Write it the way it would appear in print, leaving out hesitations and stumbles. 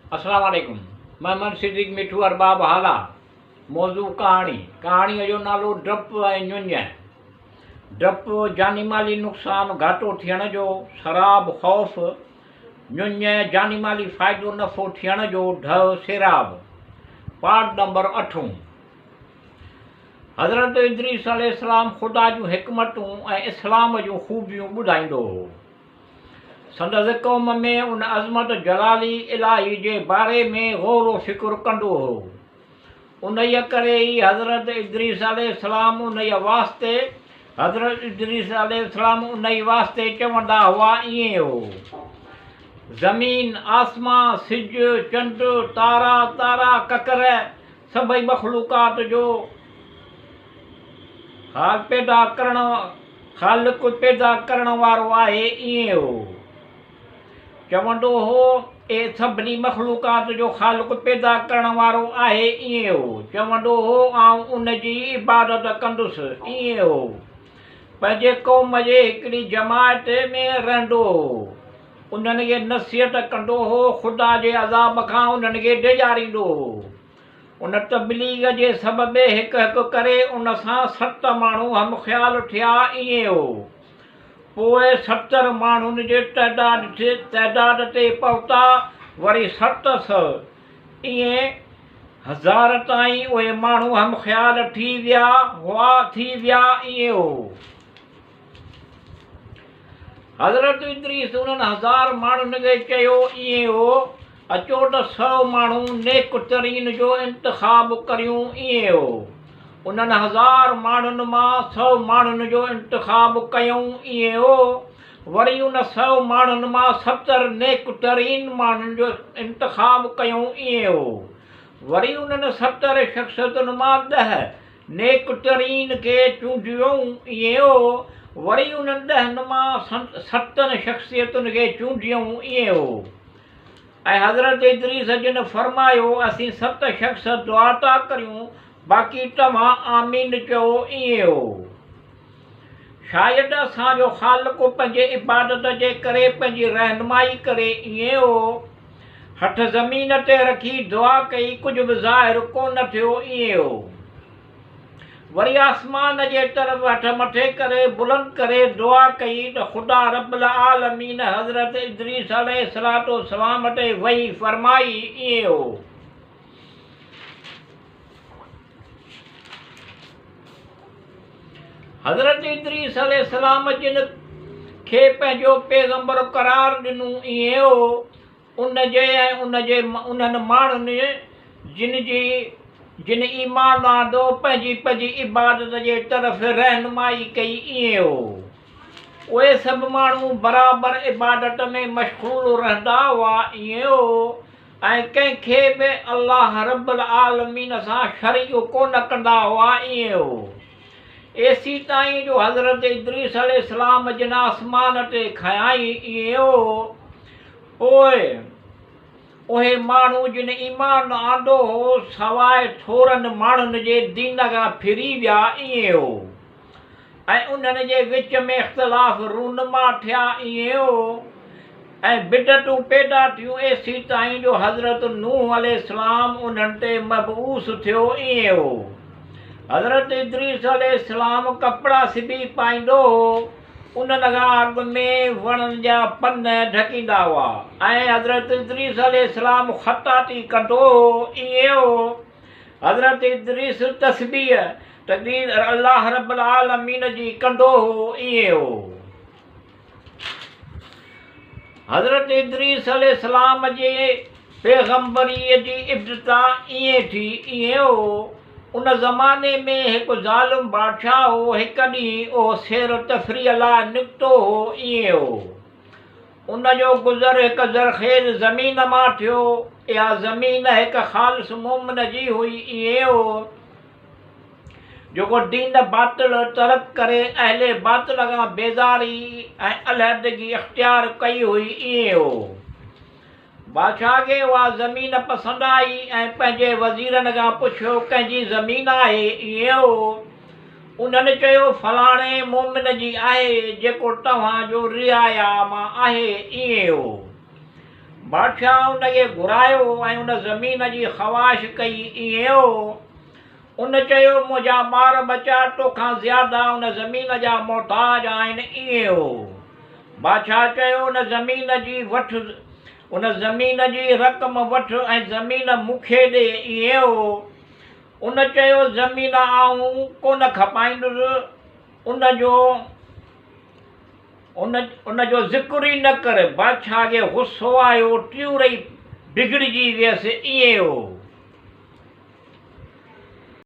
अस्सलाम वालेकुम। मोहम्मद सिद्दीक मिठू अरबाब हाला। मौजू कहाणीअ जो नालो डपु ऐं ञुञ। डपु जानीमाली नुक़सानु घाटो थियण जो, शराब ख़ौफ़, ञुञ जानीमाली फ़ाइदो नफ़ो थियण जो, ढ सेराब। Part number 8। हज़रत इदरीस अलैहिस्सलाम ख़ुदा जूं हिकमतूं ऐं इस्लाम जूं ख़ूबियूं ॿुधाईंदो हो। संदसि क़ौम में उन अज़मत जलाली इलाही जे बारे में ग़ौर फ़िक्र कंदो हो। उन्हीअ करे ई हज़रत इदरीस अलैहिस्सलाम उन्हीअ वास्ते चवंदा हुआ ईअं हो। ज़मीन, आसमां, सिज, चंड, तारा ककर सभई मख़लूक़ात जो ख़ालिक़ पैदा करण वारो आहे ईअं हो। चवंदो हो ए सभिनी मख़लूक़ात जो ख़ालिक़ पैदा करण वारो आहे ईअं हो। चवंदो हो आउं उन जी इबादत कंदुसि ईअं हो। पंहिंजे क़ौम जे हिकिड़ी जमात में रहंदो हो। उन्हनि खे नसीहत कंदो हो, ख़ुदा जे अज़ाब खां उन्हनि खे डिॼारींदो हो। उन तबलीग जे सबबि हिकु हिकु करे उन सां 7 माण्हू हमख़्याल थिया ईअं हो। पोइ 70 माण्हुनि जे तइदाद ते पहुता, वरी 700 ईअं 1000 ताईं उहे माण्हू हमख़्याल थी विया ईअं हो। हज़रत इदरीस उन्हनि 1000 माण्हुनि खे चयो ईअं हो, अचो त 100 माण्हू नेकतरीन जो इंतिख़ाब करियूं ईअं हो। उन्हनि 1000 माण्हुनि मां 100 माण्हुनि जो इंतिख़ाब कयूं ईअं हो। वरी उन 100 माण्हुनि मां 70 नेकतरीन माण्हुनि जो इंतिख़ाब कयूं ईअं हो। वरी उन्हनि 70 शख़्सियतुनि मां 10 नेकतरीन खे चूंडियूं ईअं हो। वरी उन्हनि 10 मां 7 शख़्सियतुनि खे चूंडियूं ईअं हो। ऐं हज़रत इदरीस जिन फ़रमायो असीं 7 शख़्स दुआ था करियूं, बाक़ी तव्हां आमीन चयो ईअं हो। शायदि असांजो ख़ालिक़ पंहिंजे इबादत जे करे, पंहिंजी रहनुमाई करे ईअं हो। हथ ज़मीन ते रखी दुआ कई, कुझु बि ज़ाहिर कोन थियो ईअं हो। वरी आसमान जे तरफ़ हथ मथे करे बुलंद करे दुआ कई त ख़ुदा रब्बुल आलमीन हज़रत इदरीस अलैहिस्सलाम ते वही फ़रमाई ईअं हो। हज़रत इदरीस अलैहिस्सलाम जिन खे पंहिंजो पैगंबर क़रार ॾिनो ईअं हो। उन्हनि माण्हुनि जिन ईमान आंदो, पंहिंजी इबादत जे तरफ़ रहनुमाई कई ईअं हो। उहे सभु माण्हू बराबरि इबादत में मशग़ूल रहंदा हुआ ईअं हो। ऐं कंहिंखे बि अल्लाह रब्बुल आलमीन सां शरीक कोन कंदा हुआ ईअं हो। एसी ताईं जो हज़रत इदरीस अलैहिस्सलाम जिन आसमान ते खयाई ईअं हो। पोइ उहे माण्हू जिन ईमान आंदो हो, सवाइ थोरनि माण्हुनि जे दीन खां फिरी विया ईअं हो। ऐं उन्हनि जे विच में इख़्तिलाफ़ रूनमा थिया ईअं हो। ऐं बिदतूं पैदा थियूं एसी ताईं जो हज़रत नूह अलैहिस्सलाम उन्हनि ते मबऊस थियो ईअं हो। हज़रत इदरीस अलैहिस्सलाम कपिड़ा सिबी पाईंदो हो। उन्हनि खां अॻु में वणनि जा पन ढकींदा हुआ। ऐं हज़रत इदरीस अलैहिस्सलाम ख़ताती कंदो हो ईअं हो। हज़रत इदरीस तस्बीह अल्लाह रब्बुल आलमीन जी कंदो हो ईअं हो। हज़रत इदरीस अलैहिस्सलाम जे पैगंबरीअ जी इब्तिदा ईअं थी ईअं हो। उन ज़माने में हिकु ज़ालिम बादशाह हो। हिकु ॾींहुं उहो सैर तफ़रीह लाइ निकितो हो ईअं हो। उनजो गुज़र हिकु ज़रख़ेज़ ज़मीन मां थियो। इहा ज़मीन हिकु ख़ालिस मोमिन जी हुई ईअं हो, जेको दीन बातिल तर्क करे अहले बातिल खां बेज़ारी ऐं अलहदगी इख़्तियार कई हुई ईअं हो। बादशाह खे उहा ज़मीन पसंदि आई ऐं पंहिंजे वज़ीरनि खां पुछियो कंहिंजी ज़मीन आहे ईअं हो। उन्हनि चयो फलाणे मोमिन जी आहे, जेको तव्हांजो रियाया मां आहे ईअं हो। बादशाह हुनखे घुरायो ऐं उन ज़मीन जी ख़वाहिश कई ईअं हो। उन चयो मुंहिंजा ॿार बचा तोखां ज़्यादा उन ज़मीन जा मोहताज आहिनि ईअं हो। बादशाह चयो उन ज़मीन जी वठि, उन ज़मीन जी रक़म वठि ऐं ज़मीन मूंखे ॾे ईअं हो। उन चयो ज़मीन आऊं कोन खपाईंदुसि। उन जो ज़िक्र ई न कर। बादशाह खे गुस्सो आयो, टियूं रही बिगड़जी वियसि ईअं हो।